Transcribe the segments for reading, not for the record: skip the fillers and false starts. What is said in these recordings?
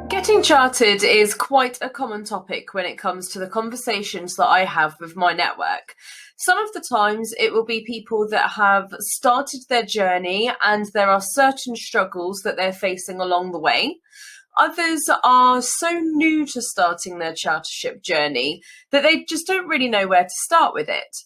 Getting chartered is quite a common topic when it comes to the conversations that I have with my network. Some of the times it will be people that have started their journey and there are certain struggles that they're facing along the way. Others are so new to starting their chartership journey that they just don't really know where to start with it.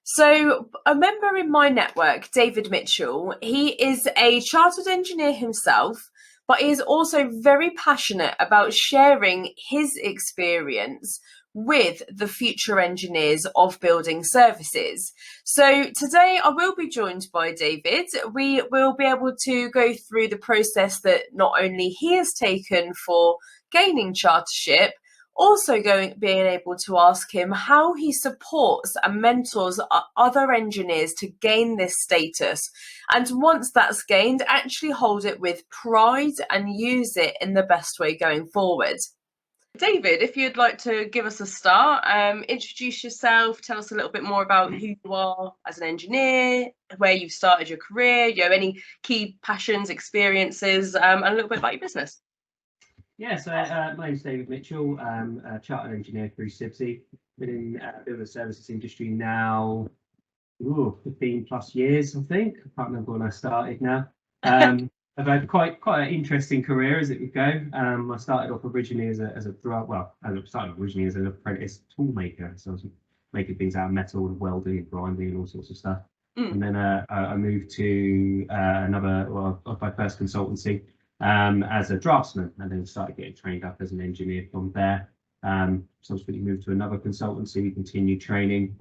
So, a member in my network, David Mitchell, he is a chartered engineer himself, but he is also very passionate about sharing his experience with the future engineers of building services. So today I will be joined by David. We will be able to go through the process that not only he has taken for gaining chartership, also being able to ask him how he supports and mentors other engineers to gain this status, and once that's gained, actually hold it with pride and use it in the best way going forward. David, if you'd like to give us a start, introduce yourself, tell us a little bit more about who you are as an engineer, where you've started your career, any key passions, experiences, and a little bit about your business. Yeah, so my name's David Mitchell. I'm a chartered engineer through CIBSE. Been in building services industry now 15 plus years, I think. I can't remember when I started now. I've had quite an interesting career as it would go. I started off originally as an apprentice tool maker. So I was making things out of metal and welding and grinding and all sorts of stuff. And then I moved to my first consultancy as a draftsman, and then started getting trained up as an engineer from there. Subsequently moved to another consultancy, continued training,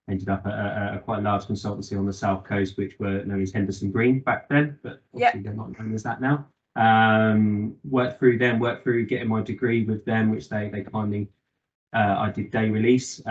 ended up at a quite large consultancy on the south coast, which were known as Henderson Green back then, but obviously they're not known as that now. Worked through getting my degree with them, which they kindly I did day release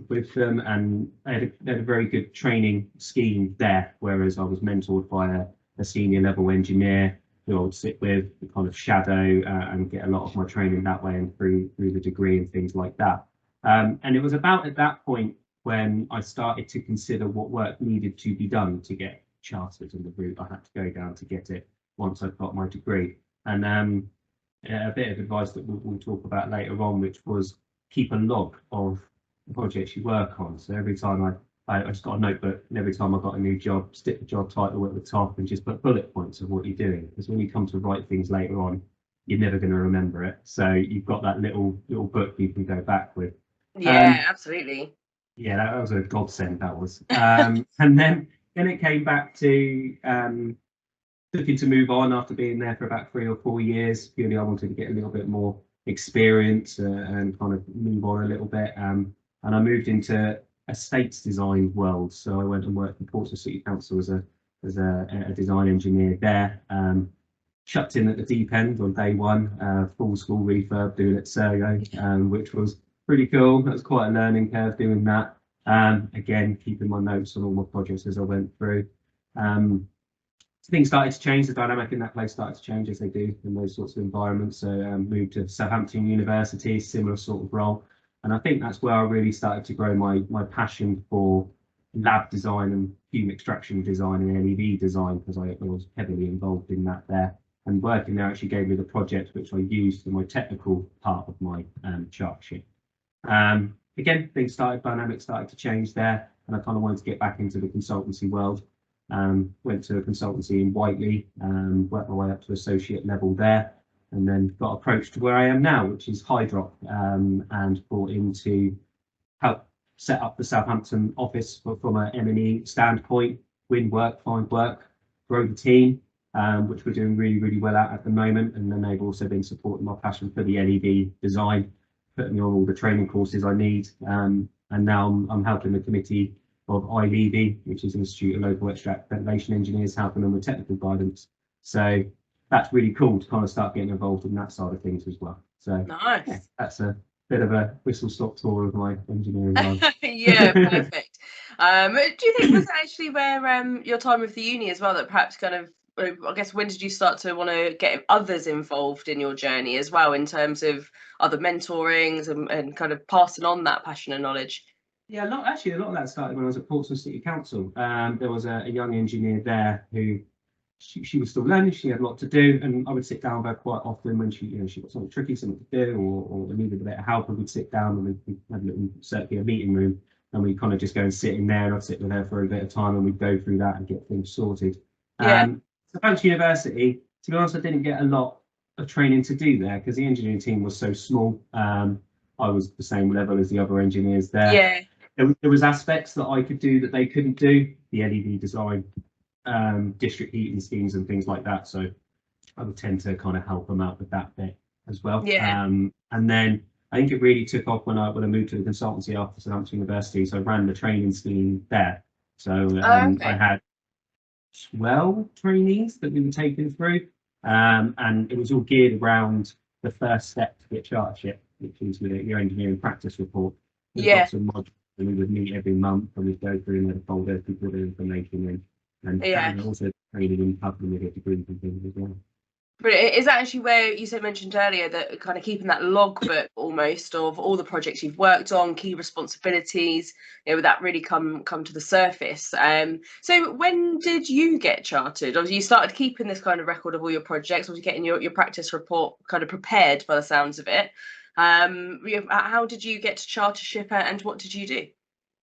with them, and they had a very good training scheme there, whereas I was mentored by a senior level engineer who I would sit with, kind of shadow and get a lot of my training that way and through the degree and things like that. And it was about at that point when I started to consider what work needed to be done to get chartered and the route I had to go down to get it once I'd got my degree. And a bit of advice that we'll talk about later on, which was keep a log of the projects you work on. So every time I just got a notebook, and every time I got a new job, stick the job title at the top and just put bullet points of what you're doing. Because when you come to write things later on, you're never going to remember it. So you've got that little book you can go back with. Yeah, absolutely. Yeah, that was a godsend, that was. And then it came back to looking to move on after being there for about 3 or 4 years. Purely I wanted to get a little bit more experience and kind of move on a little bit. And I moved into estates design world. So I went and worked for Portsmouth City Council as a design engineer there. Chucked in at the deep end on day one, full school refurb doing at Sergo, which was pretty cool. That was quite a learning curve doing that. Again, keeping my notes on all my projects as I went through. Things started to change. The dynamic in that place started to change, as they do in those sorts of environments. So moved to Southampton University, similar sort of role. And I think that's where I really started to grow my passion for lab design and fume extraction design and LED design, because I was heavily involved in that there. And working there actually gave me the project which I used for my technical part of my chartership. Again, dynamics started to change there, and I kind of wanted to get back into the consultancy world. Went to a consultancy in Whiteley, worked my way up to associate level there, and then got approached to where I am now, which is Hydrop, and brought in to help set up the Southampton office from an M&E standpoint, win work, find work, grow the team, which we're doing really, really well at the moment. And then they've also been supporting my passion for the LED design, putting me on all the training courses I need. And now I'm helping the committee of ILEV, which is Institute of Local Extract Ventilation Engineers, helping them with technical guidance. So that's really cool to kind of start getting involved in that side of things as well. So nice. Yeah, that's a bit of a whistle-stop tour of my engineering life. Yeah, perfect. Do you think was actually where your time with the uni as well, that perhaps kind of, I guess, when did you start to want to get others involved in your journey as well, in terms of other mentorings and kind of passing on that passion and knowledge? Yeah, a lot of that started when I was at Portsmouth City Council. There was a young engineer there who she was still learning. She had a lot to do, and I would sit down with her quite often when she got something tricky, something to do, or needed a bit of help. And we'd sit down and we'd have a little circular meeting room, and we'd kind of just go and sit in there, and I'd sit with her for a bit of time, and we'd go through that and get things sorted. Yeah. So thanks university. To be honest, I didn't get a lot of training to do there because the engineering team was so small. I was the same level as the other engineers there. Yeah. There was aspects that I could do that they couldn't do, the LED design, district heating schemes and things like that. So I would tend to kind of help them out with that bit as well. Yeah. And then I think it really took off when I moved to the consultancy after Southampton University. So I ran the training scheme there. So Oh, okay. I had 12 trainees that we were taking through, and it was all geared around the first step to get chartership, which is your engineering practice report. There's Yeah. lots of modules, and we would meet every month and we'd go through and the folders, we put the information in, and also training and helping with degrees and things as well. But is that actually where you mentioned earlier that kind of keeping that logbook almost of all the projects you've worked on, key responsibilities, would that really come to the surface? So when did you get chartered? Or you started keeping this kind of record of all your projects, or was you getting your practice report kind of prepared by the sounds of it? How did you get to chartership and what did you do?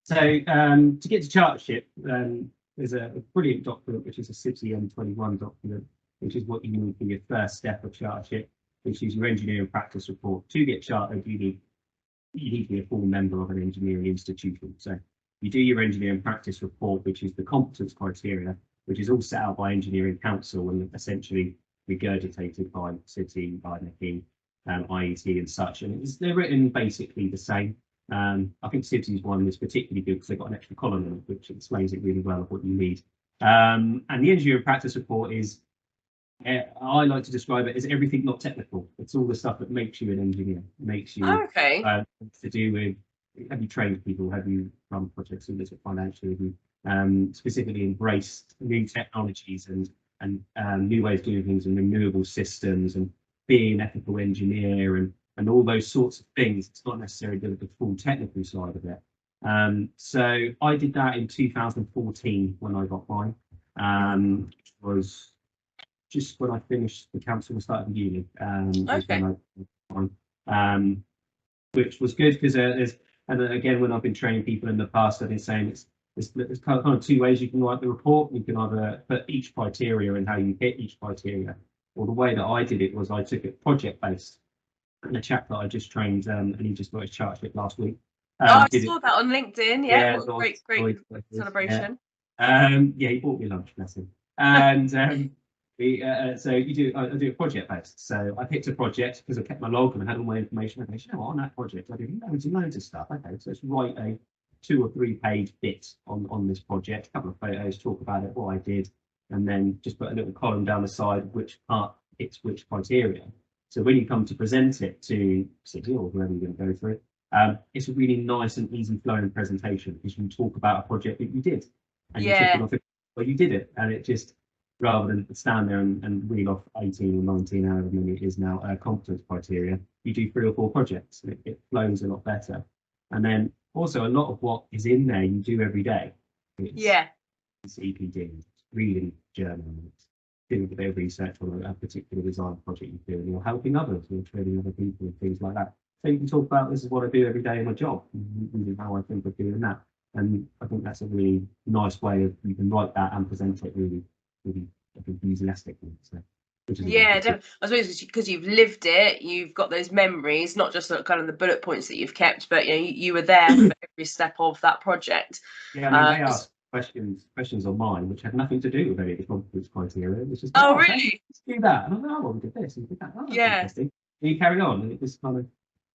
So to get to chartership, there's a brilliant document, which is a CIBSE M21 document, which is what you need for your first step of chartership, which is your engineering practice report. To get chartered, you need to be a full member of an engineering institution. So you do your engineering practice report, which is the competence criteria, which is all set out by Engineering Council and essentially regurgitated by CIBSE, by NECI, IET and such. And they're written basically the same. I think CIBSE's one is particularly good because they've got an extra column in it, which explains it really well of what you need. And the engineering practice report is, I like to describe it as everything not technical. It's all the stuff that makes you an engineer, makes you to do with, have you trained people, have you run projects and looked at financially, have you specifically embraced new technologies and new ways of doing things and renewable systems and being an ethical engineer and all those sorts of things. It's not necessarily the full technical side of it. So I did that in 2014 when I got mine, which was just when I finished the council and started the uni. Which was good because and then again, when I've been training people in the past, I've been saying there's kind of two ways you can write the report. You can either put each criteria and how you hit each criteria, or the way that I did it was I took it project based. And a chap that I just trained, and he just got his chartership last week. I saw that on LinkedIn. Yeah, what a great celebration. Yeah, he bought me lunch, bless him. And so I do a project based. So I picked a project because I kept my log and I had all my information. Okay, you know what, on that project I did loads and loads of stuff. Okay, so let's write a 2 or 3 page bit on this project, a couple of photos, talk about it, what I did, and then just put a little column down the side which part hits which criteria. So when you come to present it to City or whoever you're going to go through, it's a really nice and easy flowing presentation because you talk about a project that you did and you tick it off. Well, you did it, and it just, rather than stand there and reel off 18 or 19, however many it is now, competence criteria, you do 3 or 4 projects and it flows a lot better. And then also a lot of what is in there you do every day. It's EPD, reading journals, doing a bit of research on a particular design project you're doing, or helping others, or training other people and things like that. So you can talk about, this is what I do every day in my job, and how I think of doing that. And I think that's a really nice way of, you can write that and present it really enthusiastically. So, I suppose because you've lived it, you've got those memories, not just kind of the bullet points that you've kept, but you were there for every step of that project. Yeah, I mean, they asked questions on mine which had nothing to do with any of the competence criteria. It was just, really? Let's do that. And I'm like, oh, well, we did this and we did that. Oh, that's interesting. And you carry on, and it just kind of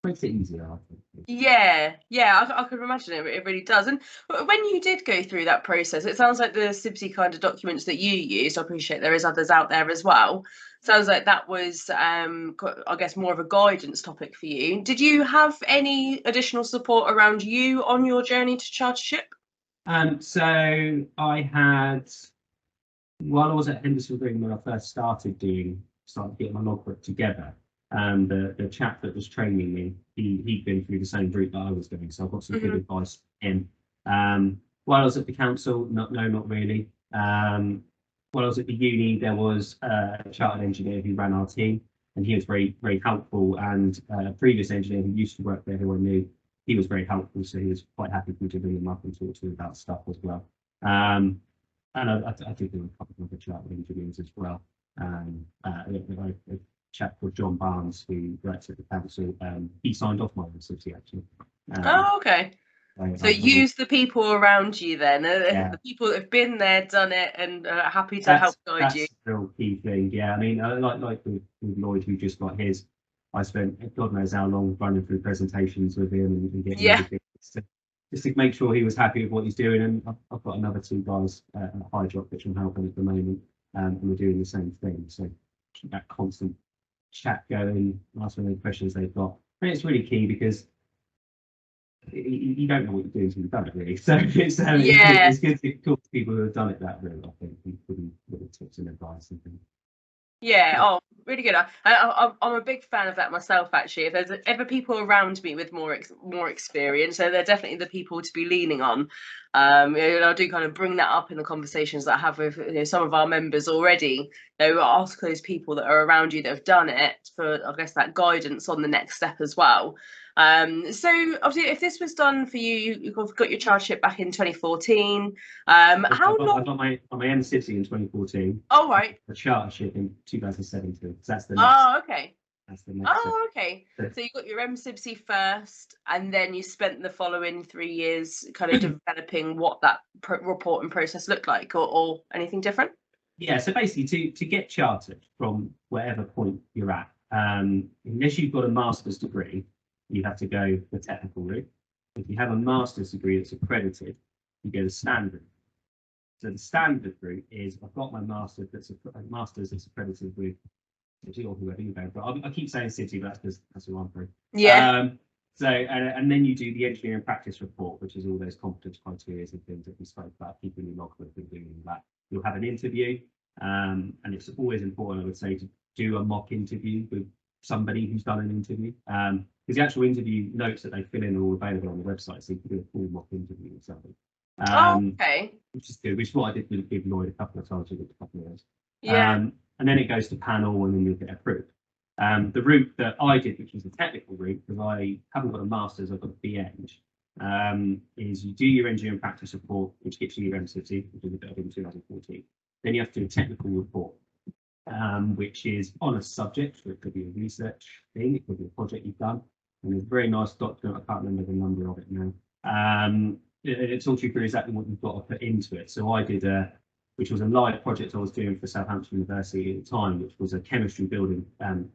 makes it easier, I think. I can imagine it really does. And when you did go through that process, it sounds like the CIBSE kind of documents that you used, I appreciate there is others out there as well, sounds like that was I guess more of a guidance topic for you. Did you have any additional support around you on your journey to chartership? So I had, while I was at Henderson Green, when I first started getting my logbook together, the chap that was training me, he'd been through the same route that I was doing, so I got some good advice from him. While I was at the council, not really. While I was at the uni, there was a chartered engineer who ran our team, and he was very, very helpful. And a previous engineer who used to work there, who I knew, he was very helpful, so he was quite happy for me to bring him up and talk to him about stuff as well. And I think there were a couple of other chartered engineers as well. A chap called John Barnes, who works at the council, he signed off my city actually. Oh, okay. So use the people around you then, the people that have been there, done it, and are happy to help guide you. That's the real key thing. Yeah, I mean, like with Lloyd, who just got his, I spent God knows how long running through presentations with him and getting everything just to make sure he was happy with what he's doing. And I've got another 2 guys at Hydrock which I'm helping at the moment, and we're doing the same thing. So keep that constant chat going, ask them any questions they've got. And it's really key because you don't know what you're doing until you've done it, really. So it's good to talk to people who have done it that route. I think giving little tips and advice and things. Yeah, oh, really good. I'm a big fan of that myself, actually. If there's ever people around me with more experience, so they're definitely the people to be leaning on. I do kind of bring that up in the conversations that I have with some of our members already. Ask those people that are around you that have done it for, I guess, that guidance on the next step as well. So obviously, if this was done for you, you've got your chartership back in 2014. How long? I got my MCity in 2014. Oh, right. The chartership in 2017. So that's the next. Oh, okay. That's the next. Oh, okay. So you got your MCity first, and then you spent the following 3 years kind of developing what that reporting process looked like, or anything different? Yeah. So basically, to get chartered from whatever point you're at, unless you've got a master's degree, you have to go the technical route. If you have a master's degree that's accredited, you go the standard. So the standard route is I've got my master's that's accredited with City or whoever you go. But I keep saying City, but that's who I'm through. Yeah. So and then you do the engineering practice report, which is all those competence criteria and things that we spoke about, keeping your logbook and doing all that. You'll have an interview, and it's always important, I would say, to do a mock interview with somebody who's done an interview. Because the actual interview notes that they fill in are all available on the website, so you can do a full mock interview with somebody. Okay. Which is good, which is what I did with Lloyd a couple of times with a couple of years. Yeah. And then it goes to panel, and then you'll get approved. The route that I did, which was the technical route, because I haven't got a master's, I've got a BEng, is you do your engineering practice report, which gets you your MCity, which is a bit of in 2014. Then you have to do a technical report, which is on a subject, so it could be a research thing, it could be a project you've done. And there's a very nice document, I can't remember the number of it now. It talks you through exactly what you've got to put into it. So I did which was a live project I was doing for Southampton University at the time, which was a chemistry building,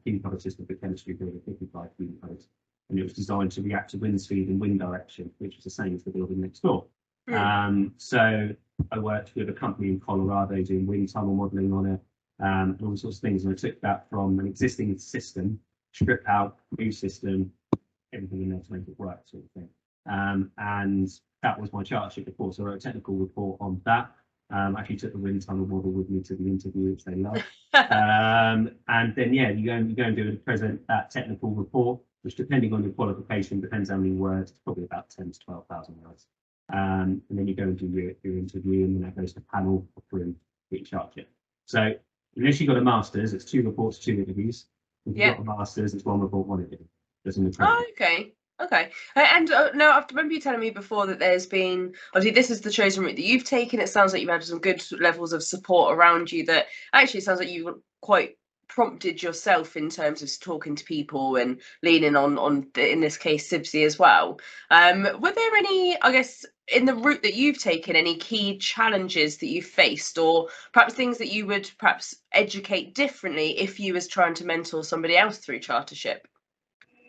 heating cover system for chemistry building, 55 heating covers. And it was designed to react to wind speed and wind direction, which was the same as the building next door. So I worked with a company in Colorado doing wind tunnel modelling on it, and all sorts of things. And I took that from an existing system, strip out, new system, everything in there to make it work, sort of thing. And that was my chartership report. So I wrote a technical report on that. Actually took the wind tunnel model with me to the interview, which they loved. And then you go and do and present that technical report, which depending on your qualification depends how many words. It's probably about 10 to 12,000 words. And then you go and do your interview, and then that goes to panel approved, get chartership. So unless you've got a master's, it's 2 reports, 2 interviews. If you've got a master's, it's 1 report, 1 interview. Okay. And no, I remember you telling me before that there's been, obviously this is the chosen route that you've taken. It sounds like you've had some good levels of support around you, that actually sounds like you quite prompted yourself in terms of talking to people and leaning on in this case Sibsy as well. Were there any, I guess, in the route that you've taken, any key challenges that you faced, or perhaps things that you would perhaps educate differently if you was trying to mentor somebody else through chartership?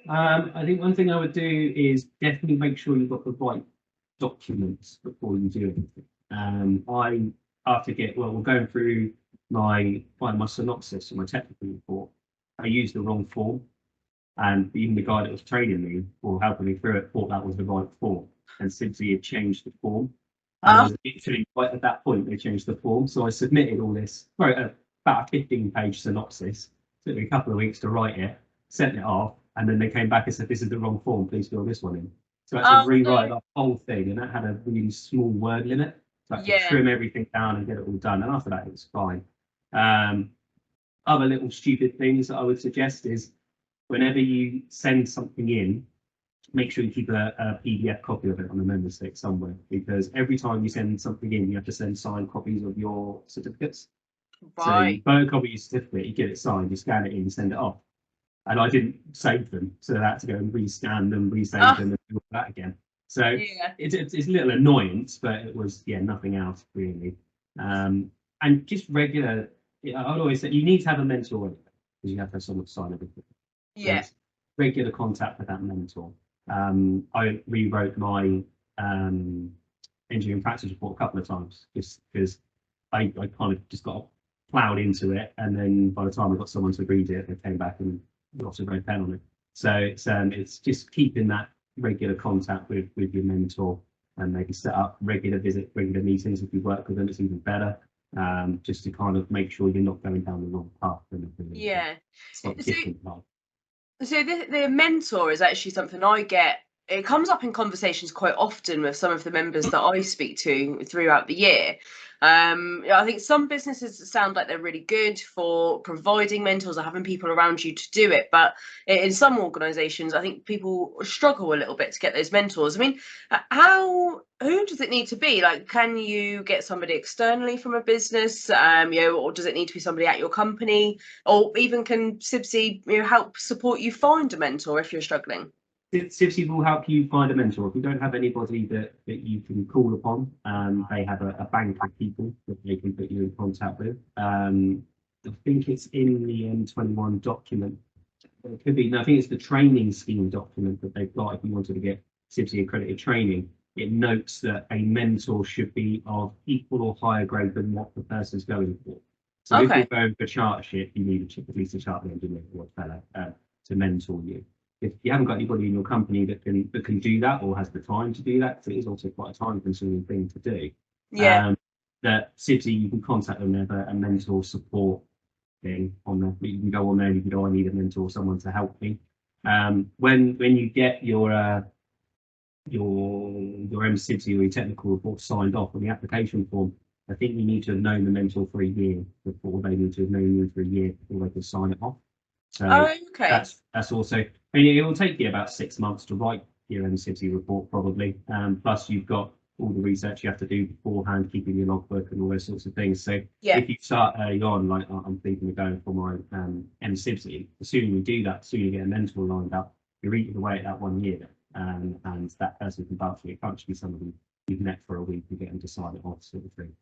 I think one thing I would do is definitely make sure you've got the right documents before you do anything. We're going through my synopsis and my technical report, I used the wrong form, and even the guy that was training me or helping me through it thought that was the right form, and simply had changed the form. And literally right at that point they changed the form, so I submitted all this, wrote about a 15-page synopsis. Took me a couple of weeks to write it. sent it off, and then they came back and said, "This is the wrong form. Please fill this one in." So I had to rewrite the whole thing, and that had a really small word limit. So I had to trim everything down and get it all done. And after that, it was fine. Other little stupid things that I would suggest is whenever you send something in, make sure you keep a PDF copy of it on a member stick somewhere, because every time you send something in, you have to send signed copies of your certificates. So you photocopy your certificate, you get it signed, you scan it in, you send it off. And I didn't save them, so I had to go and rescan them, resave them, and do that again. So it's a little annoyance, but it was nothing else really. And just regular. I would always say you need to have a mentor because you have to have someone to sign everything. Yeah. So regular contact with that mentor. I rewrote my engineering practice report a couple of times just because I kind of just got plowed into it, and then by the time I got someone to read it, they came back and got a red pen on it. So it's just keeping that regular contact with your mentor, and maybe set up regular meetings. If you work with them, it's even better. Just to kind of make sure you're not going down the wrong path. So the mentor is actually something I get. It comes up in conversations quite often with some of the members that I speak to throughout the year. I think some businesses sound like they're really good for providing mentors or having people around you to do it, but in some organisations, I think people struggle a little bit to get those mentors. I mean, who does it need to be? Like, can you get somebody externally from a business, or does it need to be somebody at your company, or even can CIBSE, help support you find a mentor if you're struggling? CIBSE will help you find a mentor. If you don't have anybody that you can call upon, they have a bank of people that they can put you in contact with. I think it's in the M21 document. It could be. No, I think it's the training scheme document that they've got. If you wanted to get CIBSE accredited training, it notes that a mentor should be of equal or higher grade than what the person's going for. So if you're going for chartership, you need at least a chartered engineer or a fellow to mentor you. If you haven't got anybody in your company that can do that or has the time to do that, because it is also quite a time-consuming thing to do. That CIBSE, you can contact them. They have a mentor support thing on there. You can go on there and you can go, "I need a mentor, someone to help me." When you get your MCIBSE or your technical report signed off on the application form, I think you need to have known the mentor for a year before they need to have known you for a year before they can sign it off. So that's also. I mean, it will take you about 6 months to write your MCIBSE report probably. Plus, you've got all the research you have to do beforehand, keeping your logbook and all those sorts of things. So if you start early on, like I'm thinking of going for my MCIBSE, the sooner you do that, the sooner you get a mentor lined up, you're eating away at that 1 year. And that person can vouch for you. It can't just be somebody you've met for a week and get them to sign it off, sort of thing.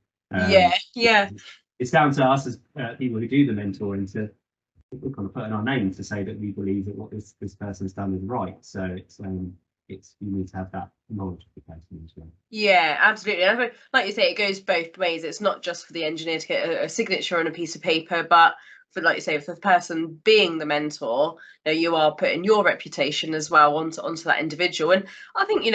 It's down to us as people who do the mentoring to kind of put in our name to say that we believe that what this person's done is right. So it's you need to have that knowledge of the person as well. Yeah, absolutely. And like you say, it goes both ways. It's not just for the engineer to get a signature on a piece of paper, but for, like you say, for the person being the mentor, you are putting your reputation as well onto that individual. And I think,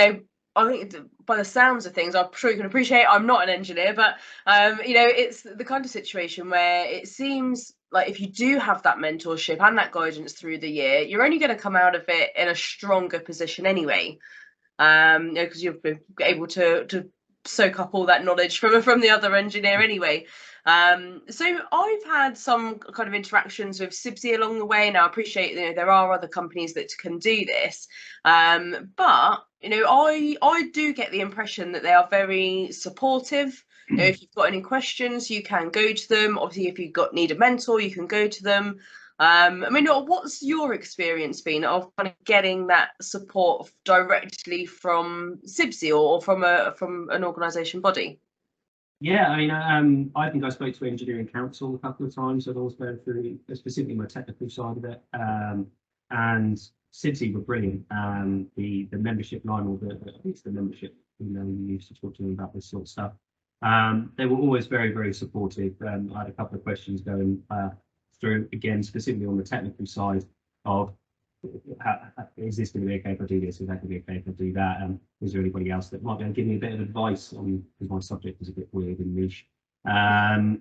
by the sounds of things, I'm sure you can appreciate I'm not an engineer, but it's the kind of situation where it seems like if you do have that mentorship and that guidance through the year, you're only going to come out of it in a stronger position anyway. Because you've been able to soak up all that knowledge from the other engineer anyway. So I've had some kind of interactions with CIBSE along the way. Now I appreciate there are other companies that can do this, but I do get the impression that they are very supportive. If you've got any questions, you can go to them. Obviously, if you need a mentor, you can go to them. I mean, what's your experience been of kind of getting that support directly from CIBSE or from an organisation body? Yeah, I mean, I think I spoke to Engineering Council a couple of times. I've always been through specifically my technical side of it, and CIBSE were brilliant. The membership line, or I think it's the membership, you used to talk to them about this sort of stuff. They were always very, very supportive. I had a couple of questions going through, again, specifically on the technical side of is this going to be okay if I do this? Is that going to be okay if I do that? Is there anybody else that might be able to give me a bit of advice on, because my subject is a bit weird and niche? And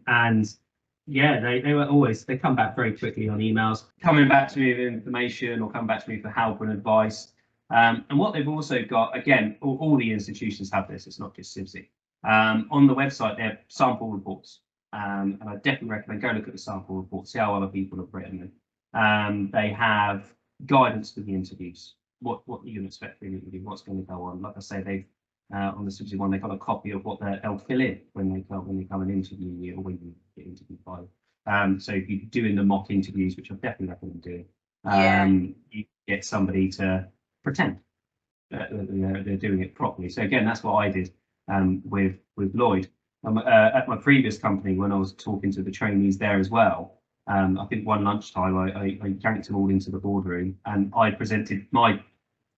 Yeah, they were always, they come back very quickly on emails, coming back to me with information or come back to me for help and advice. And what they've also got, again, all the institutions have this, it's not just CIBSE. On the website, they have sample reports. And I definitely recommend go look at the sample report, see how other people have written them. They have guidance for the interviews, what you can expect from the interview, what's going to go on. Like I say, they've on the CIBSE one, they've got a copy of what they'll fill in when they come and interview you or when you get interviewed by them. So if you're doing the mock interviews, which I definitely recommend doing, you get somebody to pretend that they're doing it properly. So again, that's what I did with Lloyd. At my previous company, when I was talking to the trainees there as well, I think one lunchtime I yanked them all into the boardroom and I presented my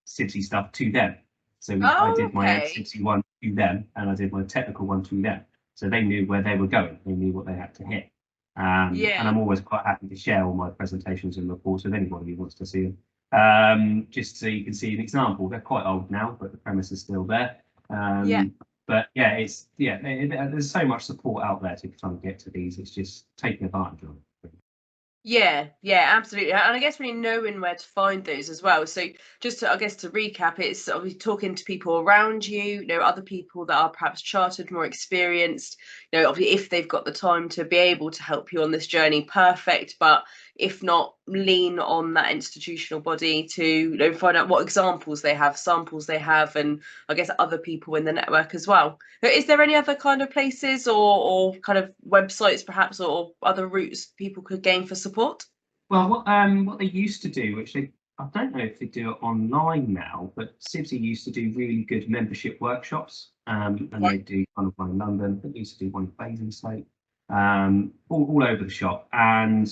CIBSE stuff to them. So I did my CIBSE one to them and I did my technical one to them. So they knew where they were going. They knew what they had to hit. And I'm always quite happy to share all my presentations and reports with anybody who wants to see them. Just so you can see an example. They're quite old now, but the premise is still there. But yeah, there's so much support out there to try and get to these. It's just taking advantage of it. Yeah, absolutely. And I guess really knowing where to find those as well. So just to, I guess to recap, it's obviously talking to people around you, other people that are perhaps chartered, more experienced, obviously if they've got the time to be able to help you on this journey, perfect. But if not, lean on that institutional body to find out what examples they have, samples they have, and I guess other people in the network as well. Is there any other kind of places or kind of websites perhaps or other routes people could gain for support? Well, what they used to do, which I don't know if they do it online now, but CIBSE used to do really good membership workshops, and they do kind of one in London. They used to do one in Basingstoke, all over the shop, and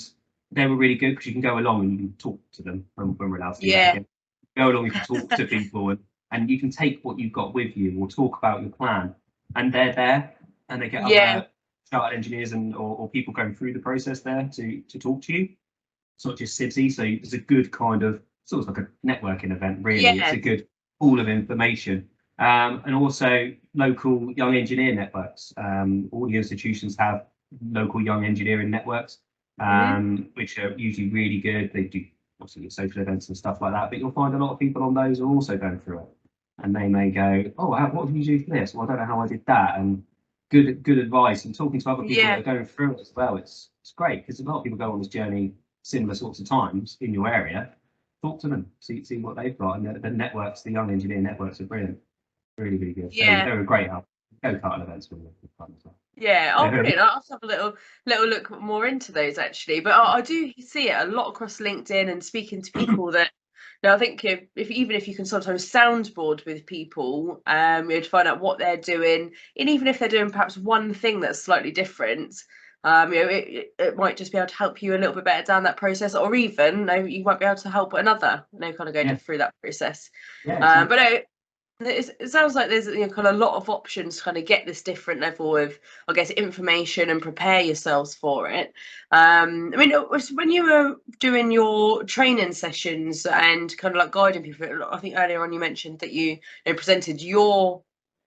they were really good because you can go along and you can talk to them when we're allowed to do that again. Go along, you can talk to people, and you can take what you've got with you or talk about your plan, and they're there, and they get other chartered engineers or people going through the process there to talk to you. It's not just CIBSE, so it's a good kind of sort of like a networking event, really. It's a good pool of information. And also local young engineer networks. All the institutions have local young engineering networks, which are usually really good. They do obviously social events and stuff like that, but you'll find a lot of people on those are also going through it. And they may go, oh, what did you do for this? Well, I don't know how I did that. And good advice and talking to other people that are going through it as well. It's great because a lot of people go on this journey similar sorts of times in your area. Talk to them, see what they've got, and the networks, the young engineer networks are brilliant, really good. They're a great help. Go-kart events with fun as well. Brilliant. I'll have to have a little look more into those actually. But I do see it a lot across LinkedIn and speaking to people that. Now, I think even if you can sometimes soundboard with people, to find out what they're doing, and even if they're doing perhaps one thing that's slightly different, it might just be able to help you a little bit better down that process, or even you might be able to help another, kind of go through that process. But it sounds like there's kind of a lot of options to kind of get this different level of, I guess, information and prepare yourselves for it. I mean, when you were doing your training sessions and kind of like guiding people, I think earlier on you mentioned that you presented your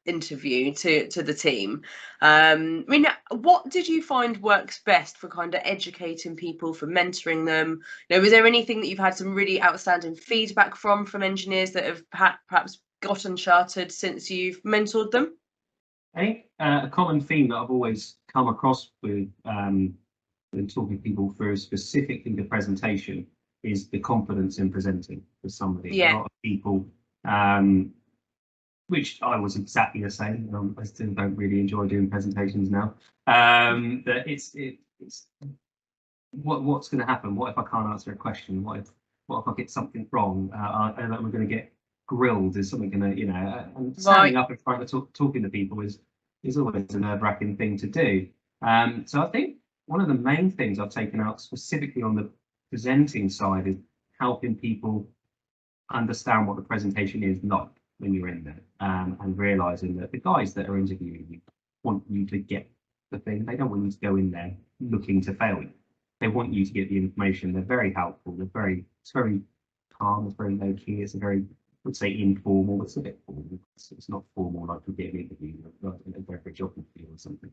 interview to the team. I mean, what did you find works best for kind of educating people, for mentoring them? Was there anything that you've had some really outstanding feedback from engineers that have perhaps gotten chartered since you've mentored them? I think a common theme that I've always come across with when talking to people through specifically the presentation is the confidence in presenting with somebody. A lot of people, which I was exactly the same. I still don't really enjoy doing presentations now. That it's what's going to happen? What if I can't answer a question? What if I get something wrong? Am I going to get grilled? Is something going to, and standing up in front of talking to people is always a nerve-wracking thing to do. So I think one of the main things I've taken out specifically on the presenting side is helping people understand what the presentation is like when you're in there, and realizing that the guys that are interviewing you want you to get the thing. They don't want you to go in there looking to fail you. They want you to get the information. They're very helpful. It's very calm. It's very low key. It's a very, I would say, informal. It's a bit formal. It's not formal like we get an interview, like a job interview or something.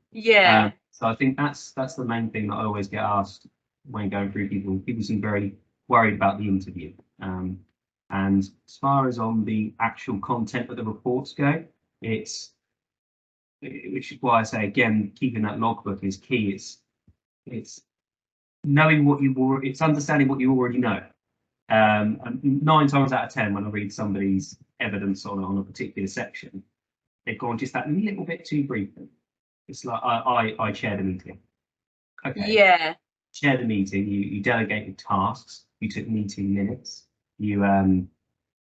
So I think that's the main thing that I always get asked when going through people. People seem very worried about the interview. And as far as on the actual content of the reports go, which is why I say again, keeping that logbook is key. It's knowing it's understanding what you already know. And 9 times out of 10, when I read somebody's evidence on a particular section, they've gone just that little bit too briefly. It's like I chaired a meeting. Okay. Yeah. Chair the meeting. You delegated tasks. You took meeting minutes. You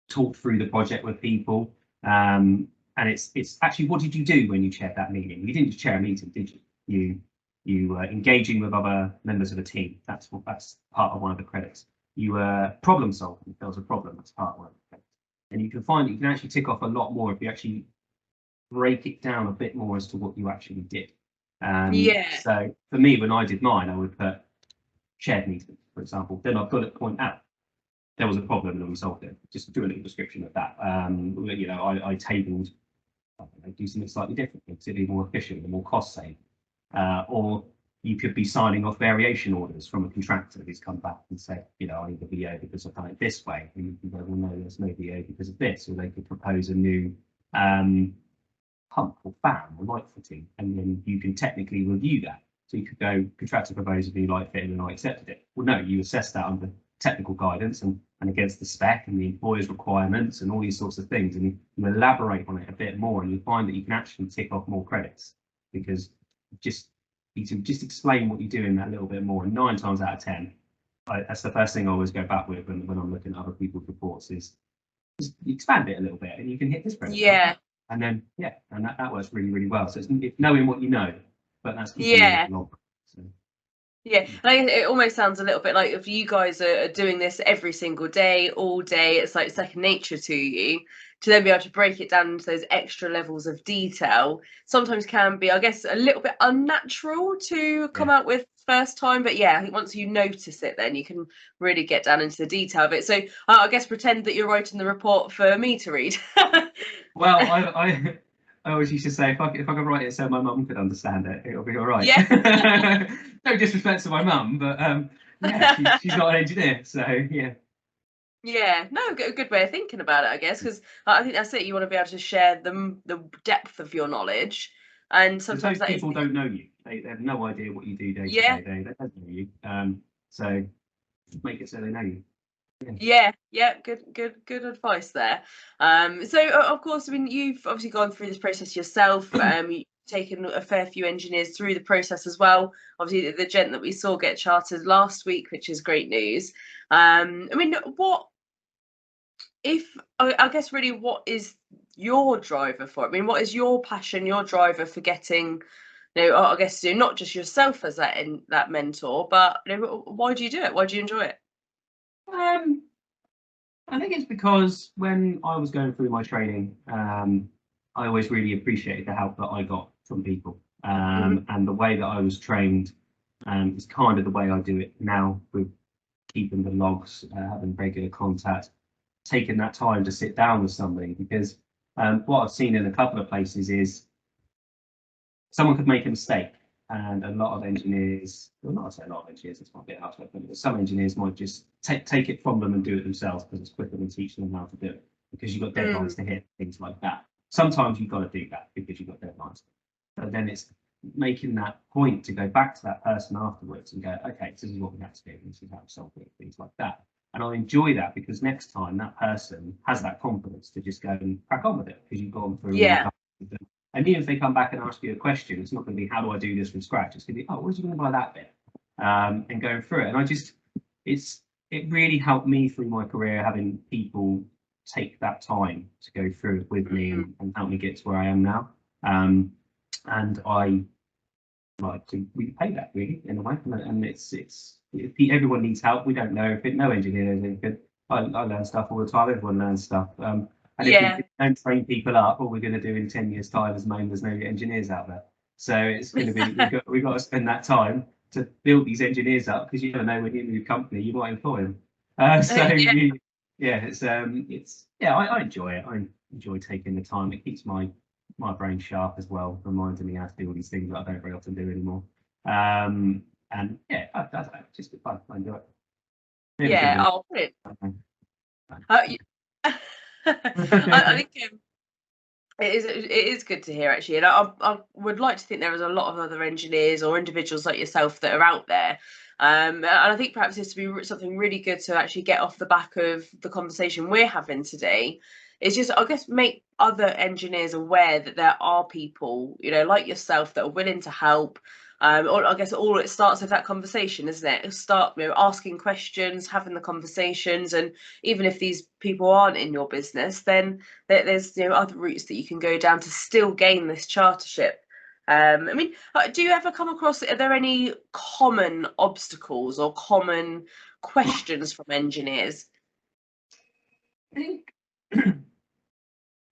talked through the project with people. And it's actually, what did you do when you chaired that meeting? You didn't just chair a meeting, did you? You were engaging with other members of a team. That's part of one of the credits. You were problem solving. If there was a problem, that's part of one of the credits. And you can find that you can actually tick off a lot more if you actually break it down a bit more as to what you actually did. Yeah. So for me, when I did mine, I would put shared meeting, for example. Then I've got to point out there was a problem and we solved it. Just do a little description of that. I tabled, do something slightly different to be more efficient and more cost saving. Or you could be signing off variation orders from a contractor who's come back and said, I need a VO because I've done it this way. And you can go, well, no, there's no VO because of this. Or they could propose a new pump or fan or light fitting, and then you can technically review that. So you could go, contractor proposed a new light fitting and I accepted it. Well, no, you assess that under technical guidance and against the spec and the employer's requirements and all these sorts of things, and you elaborate on it a bit more, and you find that you can actually tick off more credits because you can just explain what you do in that little bit more. And 9 times out of 10, that's the first thing I always go back with when I'm looking at other people's reports is just expand it a little bit and you can hit this credit. Yeah. And then and that works really, really well. So it's knowing what you know, but that's keeping it long. So. Yeah, and it almost sounds a little bit like if you guys are doing this every single day, all day, it's like second nature to you. To then be able to break it down into those extra levels of detail sometimes can be, I guess, a little bit unnatural to come out with first time. But yeah, I think once you notice it, then you can really get down into the detail of it. So I guess pretend that you're writing the report for me to read. Well, I always used to say if I could write it so my mum could understand it, it'll be all right. Yeah. No disrespect to my mum, but she's not an engineer, so yeah. Yeah, no, good way of thinking about it, I guess, because I think that's it. You want to be able to share the depth of your knowledge, and sometimes those people don't know you. They have no idea what you do day to day. They don't know you. So make it so they know you. Yeah, good advice there. So of course, I mean, you've obviously gone through this process yourself. You've taken a fair few engineers through the process as well. Obviously, the gent that we saw get chartered last week, which is great news. I mean, I guess really, what is your driver for it? I mean, what is your passion, your driver for getting, I guess, not just yourself as that mentor, but why do you do it? Why do you enjoy it? I think it's because when I was going through my training, I always really appreciated the help that I got from people, and the way that I was trained is kind of the way I do it now with keeping the logs, having regular contact, taking that time to sit down with somebody, because what I've seen in a couple of places is someone could make a mistake, and a lot of engineers, well, not say a lot of engineers, it's not a bit out of it, but some engineers might just take it from them and do it themselves because it's quicker than teaching them how to do it, because you've got deadlines to hit, things like that. Sometimes you've got to do that because you've got deadlines, but then it's making that point to go back to that person afterwards and go, okay, this is what we have to do, this is how to solve it, things like that. And I enjoy that because next time that person has that confidence to just go and crack on with it because you've gone through. And even if they come back and ask you a question, it's not going to be how do I do this from scratch. It's going to be, oh, what do you mean by that bit? And going through it. And it really helped me through my career having people take that time to go through it with me and help me get to where I am now. And I like to repay that really in a way. And everyone needs help. We don't know if no engineer knows anything. I learn stuff all the time. Everyone learns stuff. And if we don't train people up, all we're going to do in 10 years' time is moan there's no engineers out there. So it's going to be we've got to spend that time to build these engineers up, because you never know when you move company you might employ them. I enjoy it. I enjoy taking the time. It keeps my brain sharp as well, reminding me how to do all these things that I don't very often do anymore. And yeah, that's just fun. I enjoy it. Maybe Yeah. Oh, brilliant. I think it is good to hear, actually, and I would like to think there is a lot of other engineers or individuals like yourself that are out there. And I think perhaps this would be something really good to actually get off the back of the conversation we're having today. Is just, I guess, make other engineers aware that there are people, like yourself, that are willing to help. Or I guess all it starts with that conversation, isn't it? Start, asking questions, having the conversations, and even if these people aren't in your business, then there's other routes that you can go down to still gain this chartership. I mean, do you ever come across, are there any common obstacles or common questions from engineers? I think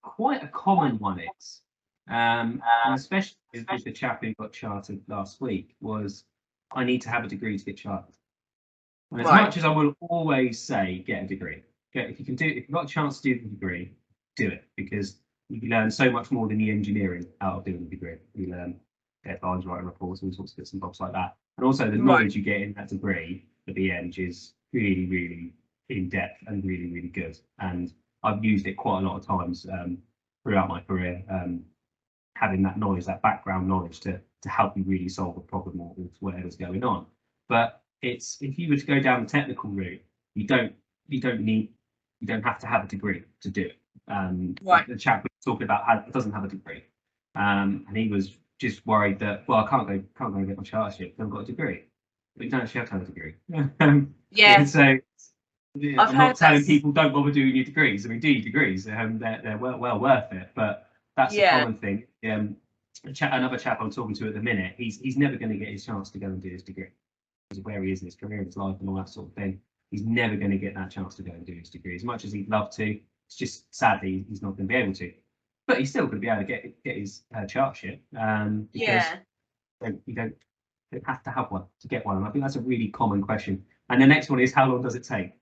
quite a common one is, and especially with the chap who got chartered last week, was I need to have a degree to get chartered. And as much as I will always say, get a degree. If you've got a chance to do the degree, do it, because you learn so much more than the engineering out of doing the degree. You learn deadlines, writing reports, all sorts of bits and bobs like that. And also the knowledge you get in that degree at the end is really, really in depth and really, really good. And I've used it quite a lot of times throughout my career, having that knowledge, that background knowledge to help you really solve a problem or whatever's going on. But if you were to go down the technical route, you don't have to have a degree to do it. The chap was talking about doesn't have a degree, and he was just worried that, well, I can't go and get my chartership. I've got a degree, but you don't actually have to have a degree. Yeah. So I'm not telling people don't bother doing your degrees. I mean, do your degrees. They're well worth it. But that's a common thing. Another chap I'm talking to at the minute, he's never going to get his chance to go and do his degree because of where he is in his career, in his life, and all that sort of thing. He's never going to get that chance to go and do his degree. As much as he'd love to, it's just sadly he's not going to be able to. But he's still going to be able to get his chartership because you don't have to have one to get one. And I think that's a really common question. And the next one is, how long does it take?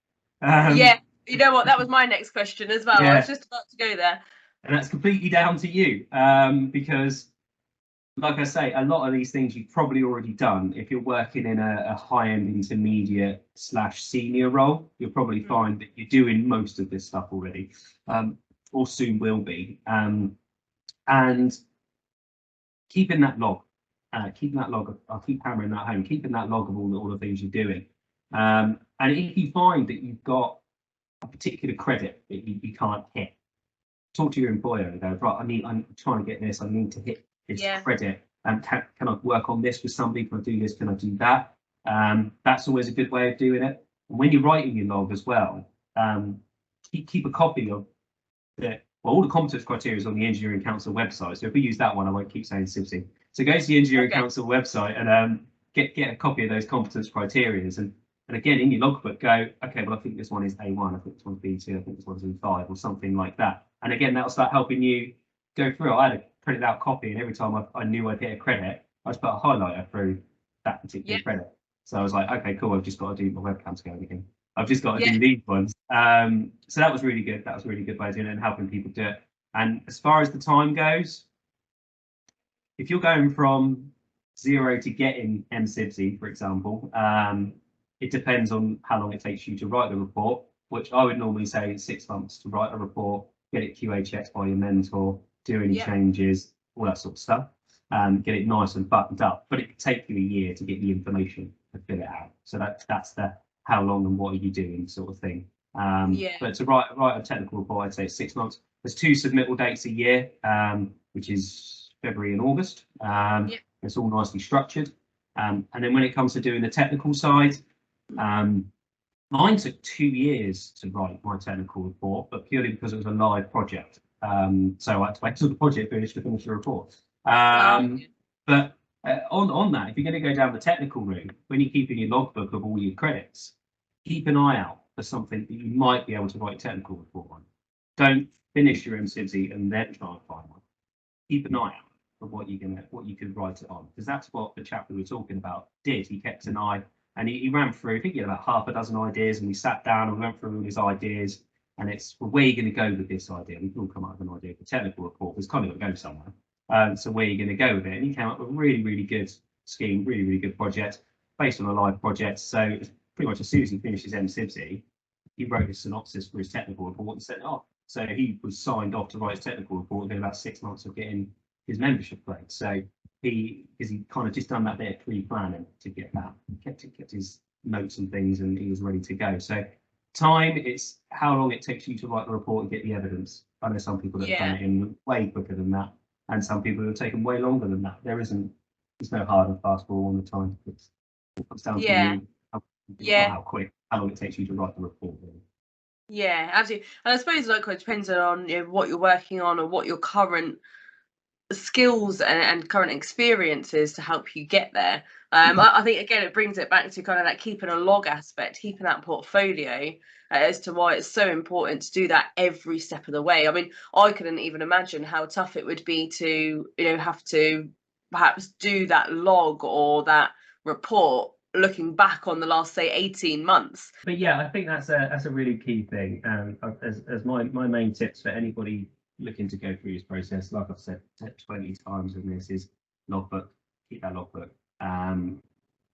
You know what? That was my next question as well. I was just about to go there. And that's completely down to you, because, like I say, a lot of these things you've probably already done. If you're working in a high-end intermediate / senior role, you'll probably find that you're doing most of this stuff already, or soon will be. And keeping that log, I'll keep hammering that home, keeping that log of all the things you're doing. And if you find that you've got a particular credit that you can't hit, talk to your employer and go, right, I'm trying to get this, I need to hit this credit, and can I work on this with somebody? Can I do this? Can I do that? That's always a good way of doing it. And when you're writing your log as well, keep a copy of all the competence criteria is on the Engineering Council website. So if we use that one, I won't keep saying SIBSI. So go to the Engineering Council website and get a copy of those competence criteria. And again, in your logbook, go, okay, well, I think this one is A1, I think this one's B2, I think this one's E5, or something like that. And again, that'll start helping you go through. I had a printed out copy, and every time I knew I'd hit a credit, I just put a highlighter through that particular credit. So I was like, okay, cool, I've just got to do my webcam's going again. I've just got to do these ones. So that was really good. That was a really good way of doing it and helping people do it. And as far as the time goes, if you're going from 0 to getting MSIBSI, for example, it depends on how long it takes you to write the report, which I would normally say is 6 months to write a report, get it QA checked by your mentor, do any changes, all that sort of stuff, get it nice and buttoned up. But it could take you a year to get the information to fill it out. So that's the how long and what are you doing sort of thing. But to write a technical report, I'd say it's 6 months. There's 2 submittal dates a year, which is February and August. It's all nicely structured. And then when it comes to doing the technical side, mine took 2 years to write my technical report, but purely because it was a live project. So I had to wait until the project finished to finish the report. But on that, if you're going to go down the technical route, when you're keeping your logbook of all your credits, keep an eye out for something that you might be able to write a technical report on. Don't finish your MSIBSI and then try and find one. Keep an eye out for what you could write it on, because that's what the chap we were talking about did. He kept an eye. And he ran through, I think he had about half a dozen ideas, and we sat down and we went through all his ideas. And it's, well, where are you going to go with this idea? We can all come up with an idea for a technical report, but it's kind of got to go somewhere. So where are you going to go with it? And he came up with a really, really good scheme, really, really good project based on a live project. So it's pretty much as soon as he finished his MSIBSI, he wrote his synopsis for his technical report and sent it off. So he was signed off to write his technical report within about 6 months of getting his membership plate. So because he kind of just done that bit of pre-planning to get that, kept his notes and things, and he was ready to go. So time, it's how long it takes you to write the report and get the evidence. I know some people that have done it in way quicker than that, and some people have taken way longer than that. There's no hard and fast rule on the time. It comes down to you, how long it takes you to write the report. Really. Yeah, absolutely. And I suppose likewise depends on what you're working on or what your current skills and current experiences to help you get there. I think again it brings it back to kind of that keeping a log aspect, keeping that portfolio, as to why it's so important to do that every step of the way. I mean, I couldn't even imagine how tough it would be to have to perhaps do that log or that report looking back on the last, say, 18 months. But yeah, I think that's a really key thing. As my main tips for anybody looking to go through this process, like I've said 20 times in this, is logbook. Keep that logbook.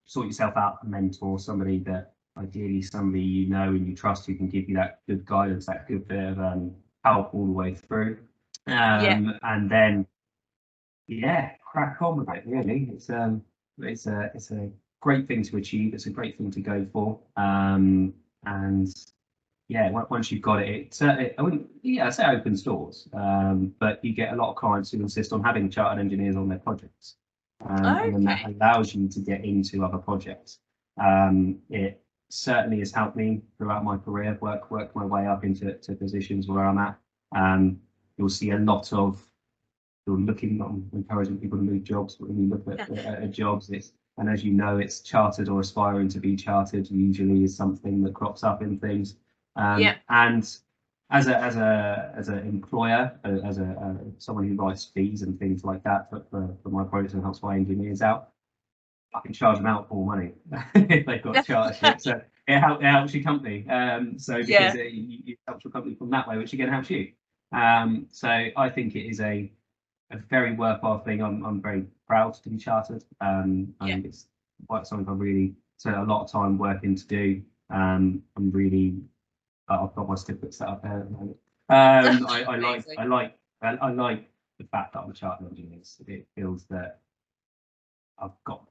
Sort yourself out a mentor, somebody you know and you trust, who can give you that good guidance, that good bit of help all the way through. And then crack on with it. Really, it's a great thing to achieve. It's a great thing to go for. And once you've got it, I say opens doors, but you get a lot of clients who insist on having chartered engineers on their projects, and then that allows you to get into other projects. It certainly has helped me throughout my career, work my way up into positions where I'm at. You'll see a lot of encouraging people to move jobs. When you look at jobs, and as you know, it's chartered or aspiring to be chartered usually is something that crops up in things. And as an employer, as someone who writes fees and things like that for my projects and helps my engineers out, I can charge them out more money if they've got chartership. So it helps your company. Because it helps your company from that way, which again helps you. So I think it is a very worthwhile thing. I'm very proud to be chartered. I think it's quite something I've really spent a lot of time working to do. I've got my certificate set up there. I like the fact that I'm a chartered engineer. It feels that I've got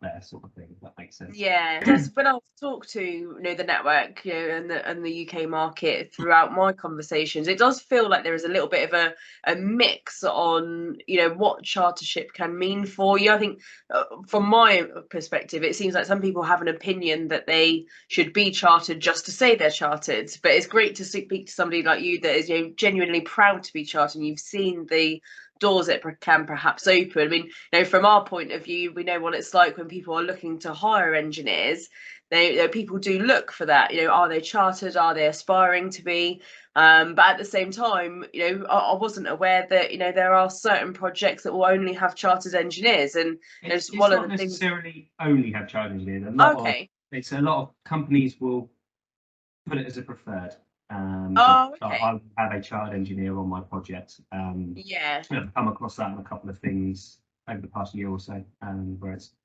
there, sort of thing, if that makes sense. Yeah, just when I've talked to the network, and the UK market throughout my conversations, it does feel like there is a little bit of a mix on what chartership can mean for you. I think from my perspective, it seems like some people have an opinion that they should be chartered just to say they're chartered, but it's great to speak to somebody like you that is genuinely proud to be chartered, and you've seen the doors it can perhaps open. I mean, from our point of view, we know what it's like when people are looking to hire engineers. People do look for that. Are they chartered? Are they aspiring to be? But at the same time, I wasn't aware that there are certain projects that will only have chartered engineers, and it's one of the things. Necessarily only have chartered engineers. A lot of companies will put it as a preferred. I have a chartered engineer on my project. I've come across that in a couple of things over the past year or so, where it's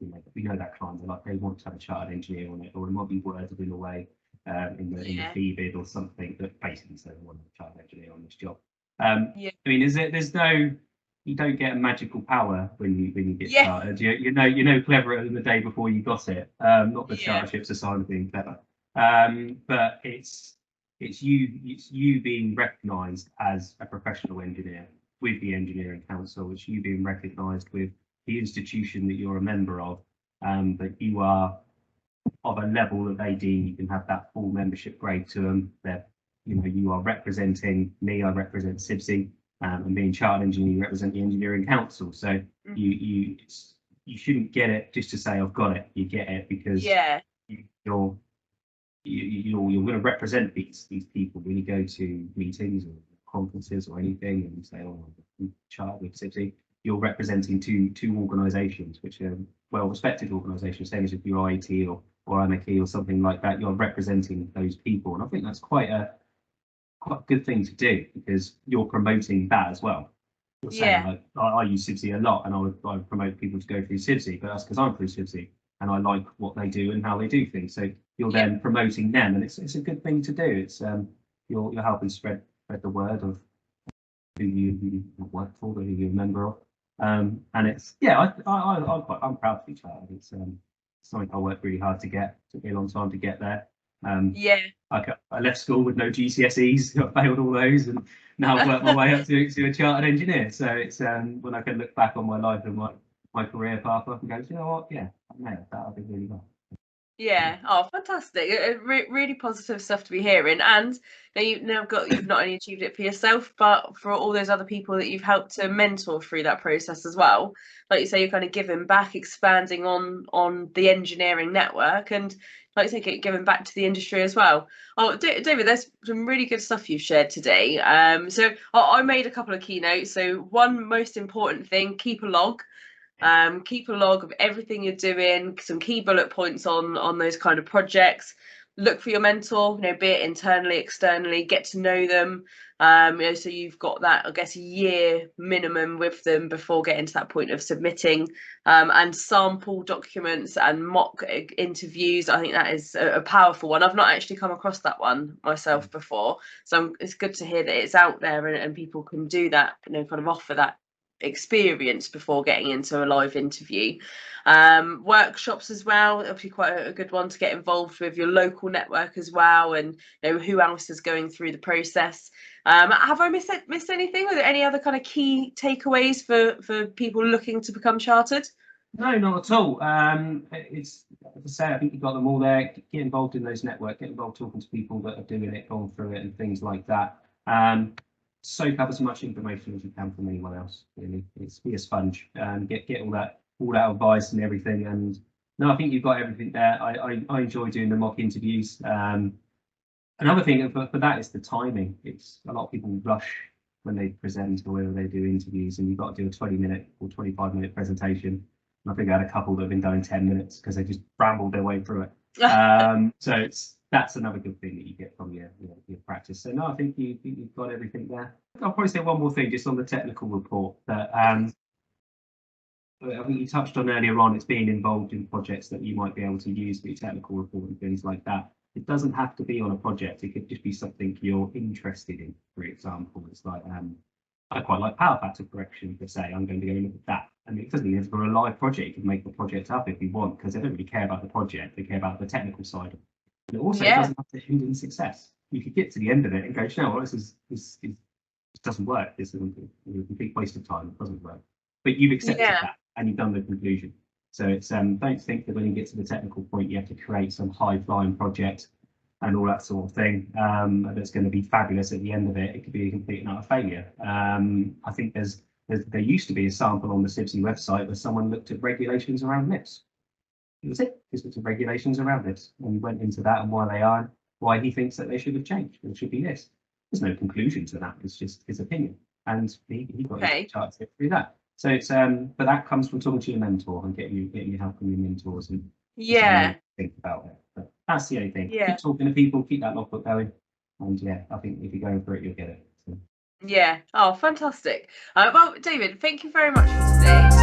we know that clients are like, they want to have a chartered engineer on it, or it might be worded in a way in the fee bid or something that basically says they want a chartered engineer on this job. I mean, you don't get a magical power when you get chartered. You clever the day before you got it. Not the chartership's a sign of being clever, but it's you being recognised as a professional engineer with the engineering council. It's you being recognised with the institution that you're a member of, that you are of a level that they deem you can have that full membership grade to them. That you are representing me. I represent SIBSI, and being chartered engineer, you represent the engineering council. So you shouldn't get it just to say I've got it. You get it because you're going to represent these people when you go to meetings or conferences or anything, and you say, "Oh, I'm chartered with SIBSI." You're representing two organisations, which are well-respected organisations. Same as if you're IIT or Anarchy or something like that. You're representing those people, and I think that's quite a good thing to do, because you're promoting that as well. You're saying, Yeah. like, I use Sibsy a lot, and I would promote people to go through Sibsy, but that's because I'm through Sibsy and I like what they do and how they do things. So you're Yeah. then promoting them, and it's a good thing to do. It's you're helping spread the word of who you work for, who you're a member of. And it's I'm proud to be chartered. It's something I worked really hard to get. Took me a long time to get there. Yeah. I left school with no GCSEs. I failed all those, and now I've worked my way up to a chartered engineer. So it's when I can look back on my life and my career path, I can go, you know what? Yeah, I nailed that. I did really well. Yeah. Oh, fantastic! Really positive stuff to be hearing. And now you've not only achieved it for yourself, but for all those other people that you've helped to mentor through that process as well. Like you say, you're kind of giving back, expanding on the engineering network, and like you say, giving back to the industry as well. Oh, David, there's some really good stuff you've shared today. So I made a couple of keynotes. So one most important thing: keep a log. Keep a log of everything you're doing, some key bullet points on those kind of projects. Look for your mentor, be it internally, externally, get to know them. So you've got that, I guess, a year minimum with them before getting to that point of submitting, and sample documents and mock interviews. I think that is a powerful one. I've not actually come across that one myself before, so it's good to hear that it's out there and people can do that, kind of offer that experience before getting into a live interview. Workshops as well, obviously quite a good one to get involved with your local network as well, and who else is going through the process. Have I missed anything? Are there any other kind of key takeaways for people looking to become chartered? No, not at all. It's, as I say, I think you've got them all there. Get involved in those networks, get involved talking to people that are doing it, going through it, and things like that. Soak up as much information as you can from anyone else. Really, it's be a sponge. Get all that advice and everything. And no, I think you've got everything there. I enjoy doing the mock interviews. Another thing for that is the timing. It's a lot of people rush when they present or whether they do interviews, and you've got to do a 20-minute or 25-minute presentation. And I think I had a couple that have been done in 10 minutes because they just rambled their way through it. So that's another good thing that you get from your practice. So no, I think you've got everything there. I'll probably say one more thing just on the technical report that I think you touched on earlier on. It's being involved in projects that you might be able to use for your technical report and things like that. It doesn't have to be on a project. It could just be something you're interested in. For example, it's like I quite like power factor correction per se. I'm going to go and look at that. And it doesn't mean for a live project, you can make the project up if you want, because they don't really care about the project. They care about the technical side. And also, it doesn't have to end in success. You could get to the end of it and go, you know what, this doesn't work. This is a complete waste of time. It doesn't work. But you've accepted that and you've done the conclusion. So it's don't think that when you get to the technical point, you have to create some high-flying project and all that sort of thing that's going to be fabulous at the end of it. It could be a complete and utter failure. I think there used to be a sample on the Sibsy website where someone looked at regulations around lifts. It was it. Just looked at regulations around lifts, and we went into that and why they are, why he thinks that they should have changed. It should be this. There's no conclusion to that. It's just his opinion, and he got his charts through that. So it's but that comes from talking to your mentor and getting you help from your mentors and think about it. But that's the only thing. Keep talking to people, keep that logbook going, and I think if you're going for it, you'll get it. So. Yeah. Oh, fantastic. Well, David, thank you very much for today.